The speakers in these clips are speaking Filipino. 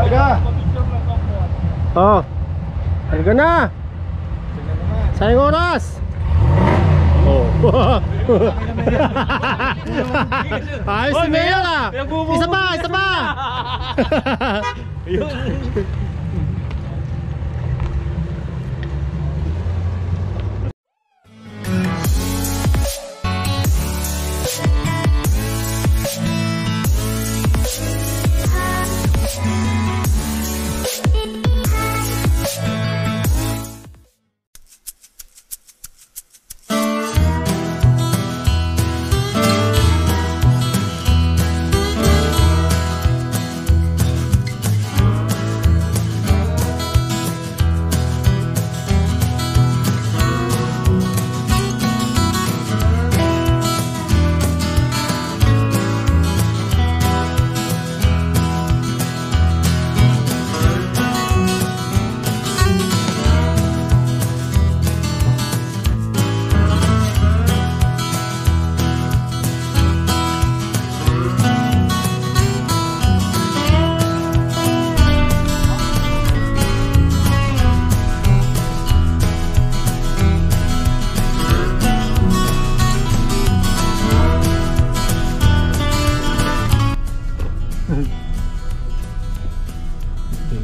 Halika. Oh. Halika na. Sayang oras. Oh. Ayos si Mayor ah. Isa pa, isa pa.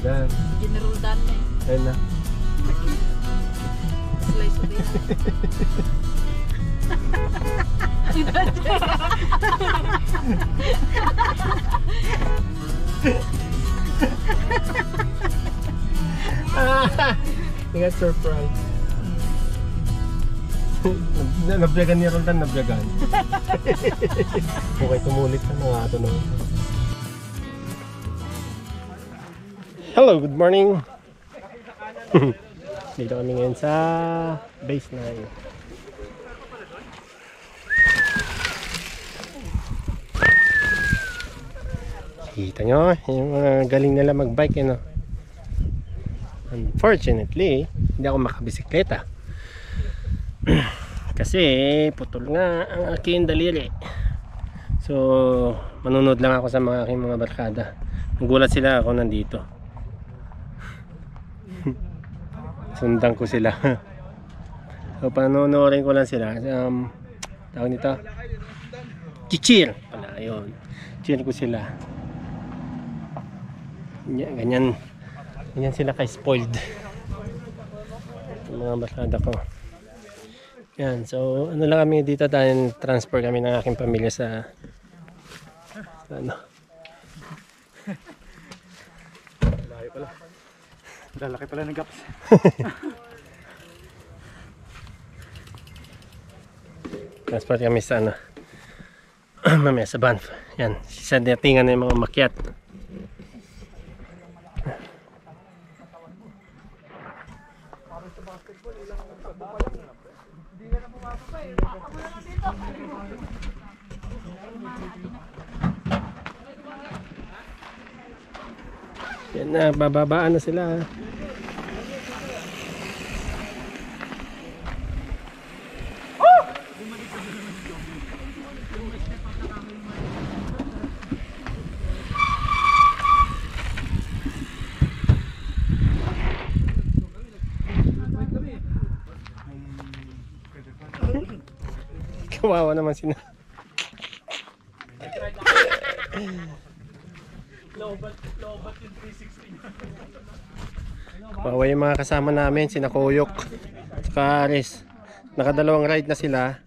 Dan. General Dan na eh. Ayun na. Slice of it. You got surprise. Nabyagan ni Roldan, nabyagan. Okay, tumulit ka na nga ito naman. Hello, good morning. Dito kami ngayon sa base 9. Kita nyo, yung mga galing nila magbike, you know? Unfortunately, hindi ako makabisikleta. Kasi putol nga ang aking daliri. So, manunod lang ako sa mga aking mga barkada. Nagulat sila ako nandito. Sundan ko sila. So, panonorin ko lang sila. Tawag nito, chichir pala, ayun. Cheer ko sila. Ganyan sila ka-spoiled yung mga barkada ko. Yan, so ano lang kami dito dahil transfer kami ng aking pamilya sa ano. Lalaki pala ng gaps. Transport kami sa ano, mamaya sa Banff. Yan, sa datingan ng mga makyat. Yan na, bababaan na sila. Kawawa naman sila. Lobat yung 360. Kawawa yung mga kasama namin, sina Koyok saka Aris. Nakadalawang ride na sila.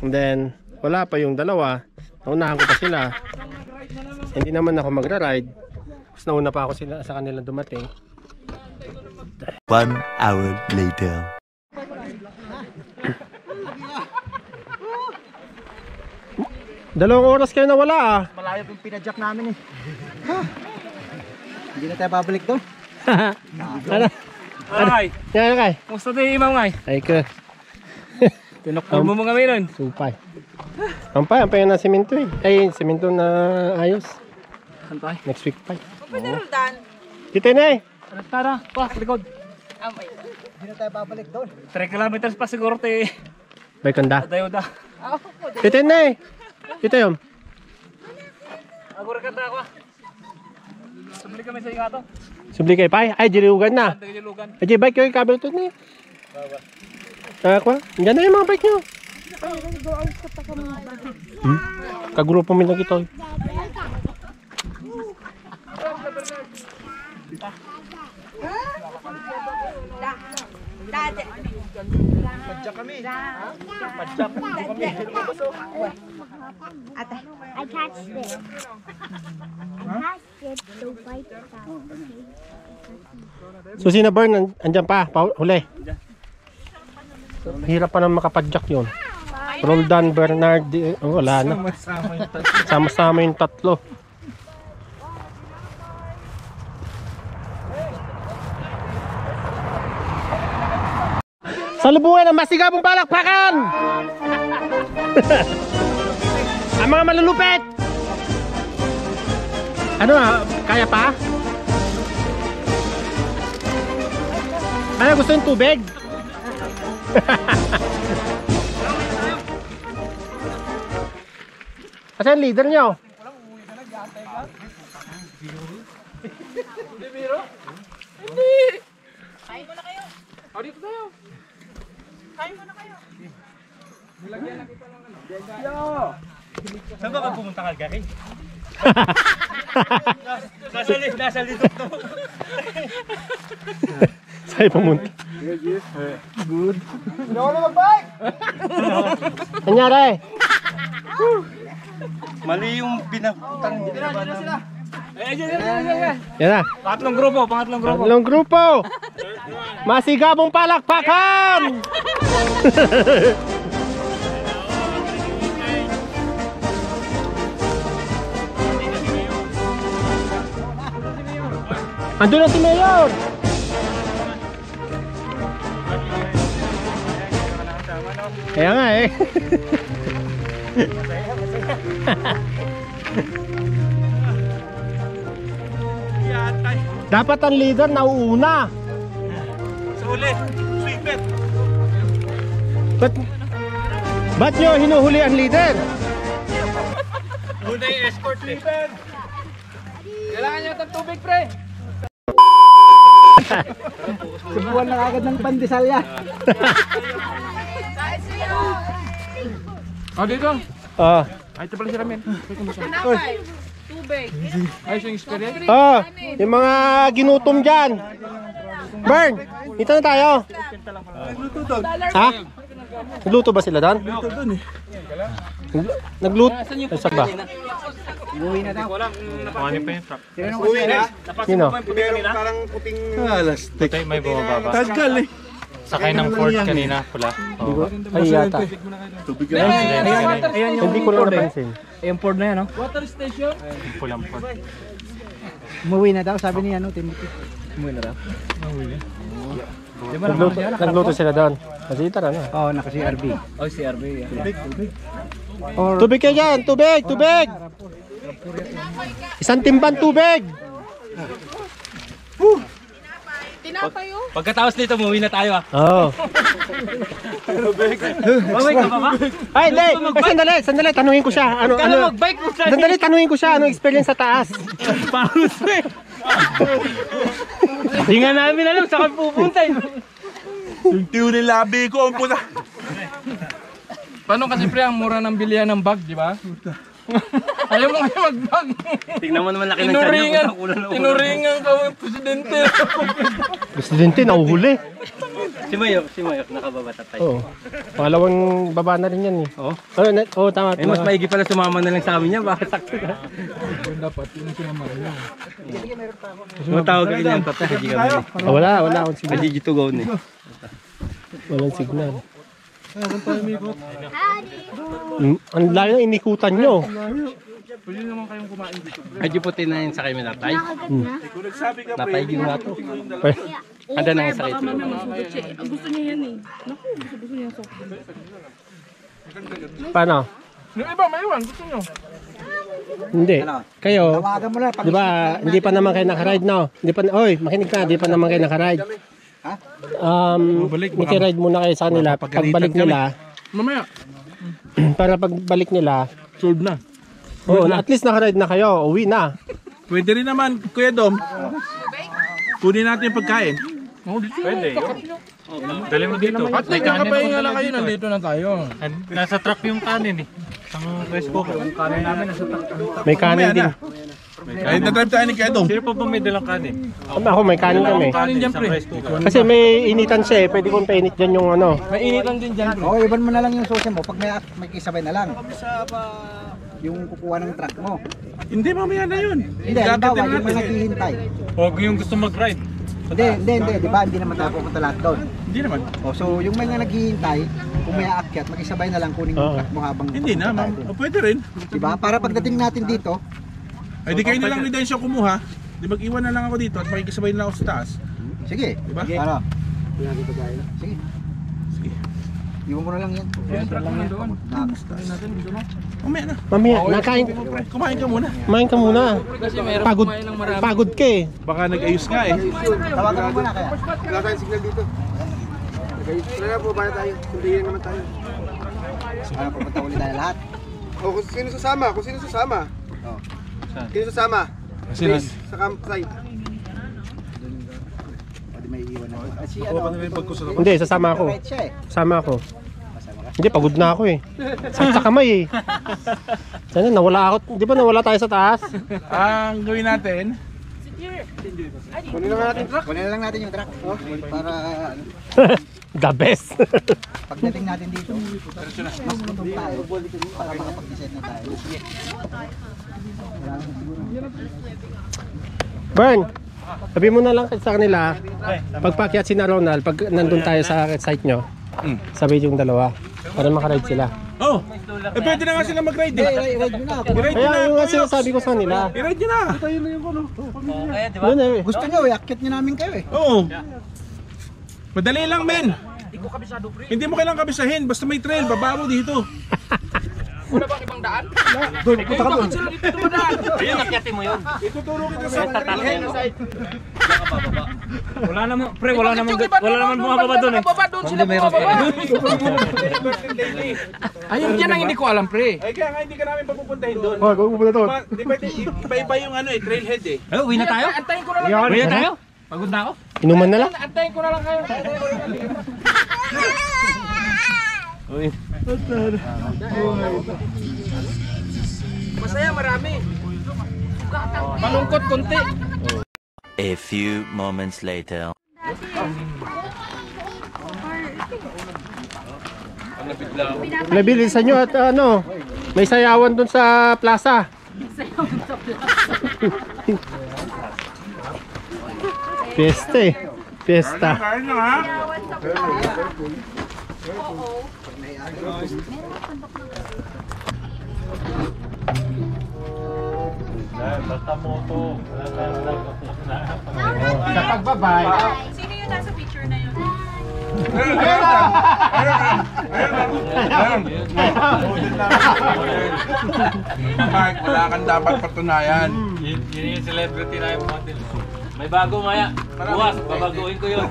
And then wala pa yung dalawa. Naunahan ko pa sila. Hindi naman ako magra-ride. Tapos nauna pa ako sila sa kanila dumating. 1 hour later. Dalawang oras kayo nawala ah. Malayo yung pinadyak namin eh. Hindi na tayo babalik doon. Ano? Ay, Yan kay. kumusta tayo imam ngay? Ay ka. Tinokpol mo mga mayroon. Supay. Ampay na semento eh. Ay, semento na ayos. Antay. Next week pa. General Dan. Dito na eh. Tara, pa, likod. Hindi na tayo babalik doon. 3 kilometers pa siguro tayo. Baykanda. Dayo da. Dito na eh. Dito yun. Agora ka ako. Bumili kami sa Ingato. Subli kay Pai. Ay, diriugan na. Tagalugan. Ay, bike yung kabel to ni. Ako, yan na yung mga bike nyo. Kagrupo mo lang ito. Dati. Padyak kami. Ate. I catched it. I catched it to bite it out. So, sina Bern, andyan pa, huli. Hirap pa naman makapadyak yun. Roldan, Bernard, wala na. Sama-sama yung tatlo. Salubungan ng masigabong palakpakan! Ang mga malulupit! Ano kaya pa? Ano gusto yung tubig? Kasi ang leader nyo. Kain mo na kayo. Kain mo na kayo. Saan ba ka pumunta ka, Gary? Nasa lidot to. Sa'yo pumunta. Hindi ako na mag-bike! Nangyari? Mali yung pinaputang. Yan na. Pangatlong grupo. Tatlong grupo. Masigabong palakpakan! Andun na si Mayor! Kaya nga eh. Dapat ang leader nauuna. Sulit. Sweepet. Ba't nyo hinuhuli ang leader? Una yung escort leader. Kailangan nyo ng tubig, pre. Subuan na agad ng pandesal yan. Oh, dito. Oh. Ay, ito pala si Ramen. Tinapay. Tubig. Ayos yung experience. Oh, yung mga ginutom dyan. Bern, dito na tayo. Ha? Nagluto ba sila doon? Nagluto doon eh. Nagluto? Ay, saan ba? Uwi na daw. Paano pa yung truck? Uwi na? Sino? Meron parang puting... Puti, may bumababa. Tagal eh. Sakay ng Ford kanina, pula. Oo. Ay, yata. Ayan Hindi ko lang napansin. Yung Ford na yan, no? Pulang Ford. Umuwi na daw, sabi niya, no, Timothy. Nagluto sila doon. Kasi tara na. Oo, naka CRB. Oh, si RB. Or... Tubig kayo dyan! Tubig! Tubig! Isang timban tubig! Tinapay oh. Pagkatapos nito, umuwi na tayo, ah. Oo. Mamay ka ba ba? Ay, hindi! Ay, sandali, tanungin ko siya. Ano? Mag-bike mo sa Sandali, tanungin ko siya. Ano experience sa taas? Paus, eh. Hindi nga namin alam saan pupunta, eh. Yung tiyo labi ko, ang puta. Paano kasi pre, ang mura ng bilihan ng bag, di ba? Ayaw mo kayo mag-bag. Tingnan mo naman laki ng tiyan niya. Tinuringan ka ng presidente. Presidente, nauhuli. Si Mayok, nakababa tatay. Oo. Pangalawang baba na rin yan eh. Oo. Oo, tama. Eh, mas maigi pala sumama na lang sa amin niya, bakit sakto na? Dapat, yun sumama niya. Matawag ka ganyan, tatay, hindi kami. Wala akong signal. Hindi to go ni. Walang signal. Ang layo ng inikutan nyo. Pwede naman kayong kumain dito. Medyo puti na yun sa kay Minatay. Natay yung nga to. Pwede. Handa na yung sakit. Gusto niya yan eh. Naku, gusto niya sa Paano? Yung iba, maiwan. Gusto nyo? Hindi. Kayo, Tawagan mo na. di ba, hindi pa naman kayo nakaride, no? Hindi pa, oy, makinig ka, hindi pa naman kayo nakaride. Makiride muna kayo sa kanila. Pagbalik nila, Mamaya. para pagbalik nila, Sold na. oh, at least nakaride na kayo, uwi na. Pwede rin naman, Kuya Dom. Kunin natin yung pagkain. Pwede. Dali mo dito. At nagkakapahinga lang kayo, nandito na tayo. Nasa truck yung kanin eh. Ang rice cooker. Yung kanin namin nasa truck. May kanin din. Ay, na-drive tayo ni Kuya Dom. Sino pa ba may dalang kanin? Ako, may kanin kami. Kanin dyan, Isang pre. rice cooker. Kasi may initan siya eh. Pwede kong painit dyan yung ano. May initan din dyan, pre. Okay, iban mo na lang yung susi mo. Pag may kisabay na lang. Yung kukuha ng truck mo. Hindi, mamaya na yun. Hindi, halimbawa, yung mga naghihintay. Huwag yung gusto mag-ride. Hindi. Di ba? Hindi naman tayo pupunta lahat doon. Hindi naman. O, so, yung mga naghihintay, kung may aakyat, makisabay na lang kunin yung truck mo habang Hindi na, pupunta ma'am. tayo doon. O, pwede rin. Diba? Para pagdating natin dito, Ay, di kayo na lang ni Densyo kumuha. Di mag-iwan na lang ako dito at makikisabay na ako sa taas. sige. Diba? Ano? Sige. Sige. Iwan ko na lang yan. Yung truck mo nandoon. Mamaya na. Mamaya, nakain. Kumain ka muna. Kumain ka muna. Kasi mayroon Pagod. kumain ng marami. Pagod ka eh. Baka nag-ayos nga eh. Tawagan mo muna kaya. Wala tayong signal dito. Wala po, bahala tayo. Sundayin naman tayo. Para pupunta ulit tayo lahat. O kung sino sasama, kung sino sasama. Oh. Sino sasama? Sino? Please, sa campsite. O di may iwan ako. At si ano? Hindi, sasama ako. Right siya eh. Sasama ako. Hindi, pagod na ako eh. Sakit sa kamay eh. Sana nawala ako. Di ba nawala tayo sa taas? Ang gawin natin, Kunin na nga natin truck. Kunin na lang natin yung truck. Oh, para The best. pagdating natin dito, mas gutom tayo para makapag-decide na tayo. Bern, sabi mo na lang sa kanila, pagpakyat si na Ronald, pag nandun tayo sa site nyo, sabi yung dalawa, para makaride sila. oh, pwede na nga sila mag-ride eh. Ride nyo na. I-ride nyo Kaya na. yung nga sinasabi ko sa kanila. I-ride nyo na. Doon eh. Gusto nyo, iakyat nyo namin kayo eh. Oo. Madali lang, men. Hindi mo kailangang kabisahin. Basta may trail, bababo dito. Wala bang ibang daan? Doon, punta ka doon. Sila dito dumadaan. Ayun, nakyatin mo yun. Ituturo kita sa trail. Wala naman, pre, wala naman bumababa doon eh. Baba doon sila bumababa. Ayun, yan ang hindi ko alam, pre. Ay, kaya nga hindi ka namin papupuntahin doon. Oh, kung pupunta doon. Di ba, iba-iba yung ano eh, trailhead eh. Ay, uwi na tayo? Antayin ko na lang. Uwi na tayo? Pagod na ako. Inuman na lang. Antayin ko na lang kayo. Masaya, marami. Malungkot konti. A few moments later. Nabilisan nyo at ano, may sayawan dun sa plaza. Fiesta eh. Fiesta. Kain na ha? Basta moto. Sa pagbabay. Sino yung nasa picture na yun? Mark, wala kang dapat patunayan. Yun yung celebrity na yung model. May bago maya. Bukas, babaguhin ko yun.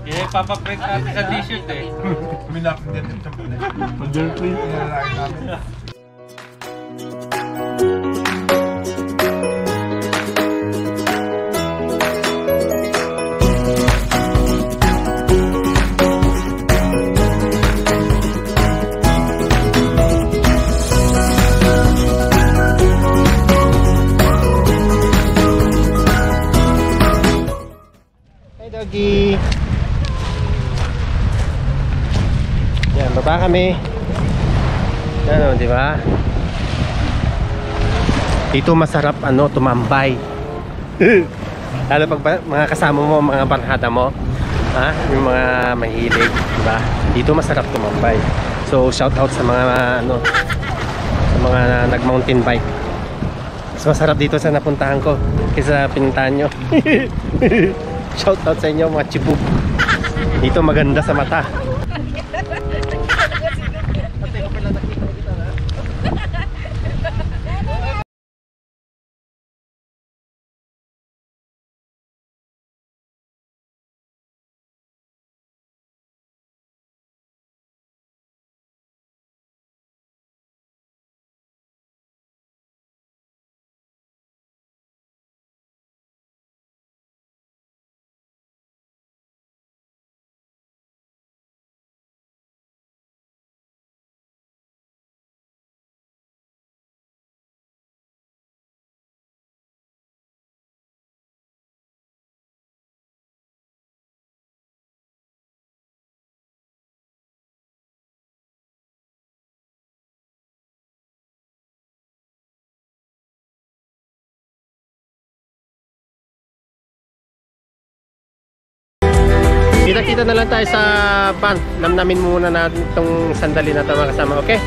Kaya ipapaprint natin sa t-shirt eh. Minap din ito. Underprint. Nilalaki namin. Hey doggy. Yan, baba kami. Ano, di ba? Dito masarap ano, tumambay. Lalo pag mga kasama mo, mga barkada mo, ha? Yung mga mahilig, di ba? Dito masarap tumambay. So, shout out sa mga ano, sa mga nag-mountain bike. Mas masarap dito sa napuntahan ko kaysa pinuntahan nyo. Shout out sa inyo mga chibug. Dito maganda sa mata. Kita-kita na lang tayo sa van. Namnamin muna natin itong sandali na ito mga kasama, okay?